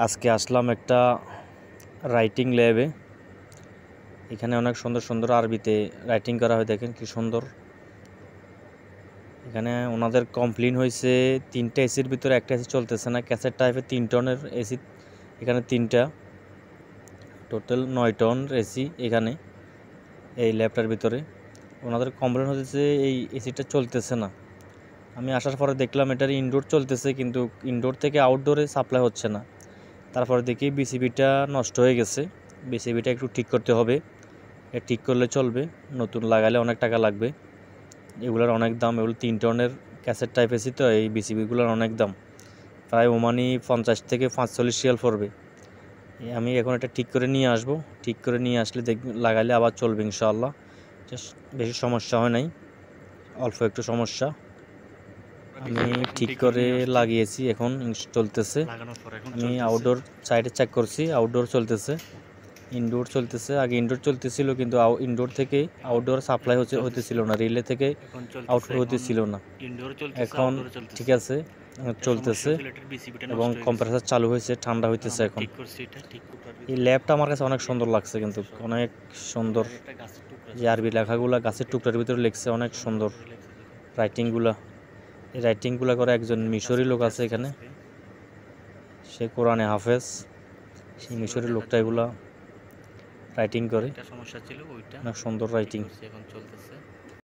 আজকে আসলাম একটা রাইটিং ল্যাবে। এখানে অনেক সুন্দর সুন্দর আরবিতে রাইটিং করা হয়, দেখেন কি সুন্দর। এখানে ওনাদের কমপ্লেন হয়েছে 3টা এসির ভিতরে একটা এসি চলতেছে না, ক্যাসেট টাইপের 3 টনের এসি, এখানে 3টা, টোটাল 9 টন এসি এখানে এই ল্যাবটার ভিতরে। ওনাদের কমপ্লেন হচ্ছে এই এসিটা চলতেছে না। আমি আসার পরে দেখলাম এটার ইনডোর চলতেছে, কিন্তু ইনডোর থেকে আউটডোরে সাপ্লাই হচ্ছে না। তারপরে দেখি বিসিবিটা নষ্ট হয়ে গেছে, বিসিবিটা একটু ঠিক করতে হবে। ঠিক করলে চলবে, নতুন লাগালে অনেক টাকা লাগবে। এগুলোর অনেক দাম, এগুলো 3 টনের ক্যাসেট টাইপ এসি, তো এই বিসিবিগুলোর অনেক দাম, প্রায় ওমানি 50 থেকে 45 রিয়াল পড়বে। আমি এখন এটা ঠিক করে নিয়ে আসব, ঠিক করে নিয়ে আসলে লাগালে আবার চলবে ইনশাআল্লাহ। বেশি সমস্যা হয় নাই, অল্প একটু সমস্যা। আমি ঠিক করে লাগিয়েছি, এখন চলতেছে। আমি আউটডোর সাইডে চেক করছি, আউটডোর চলতেছে, ইনডোর চলতেছে। আগে ইনডোর চলতেছিল, কিন্তু ইনডোর থেকে আউটডোর সাপ্লাই হতেছিল না, রিলে থেকে আউটডোর হতেছিল না। এখন ঠিক আছে, চলতেছে এবং কম্প্রেসার চালু হয়েছে, ঠান্ডা হইতেছে এখন। এই ল্যাবটা আমার কাছে অনেক সুন্দর লাগছে, কিন্তু অনেক সুন্দর। যে আরবি লেখাগুলা গাছের টুকরার ভিতরে লিখছে, অনেক সুন্দর রাইটিংগুলা। এই রাইটিংগুলা করে একজন মিশরি লোক আছে এখানে, সে কোরআনে হাফেজ। সেই মিশরি লোকটা এগুলা রাইটিং করে, অনেক সুন্দর রাইটিং।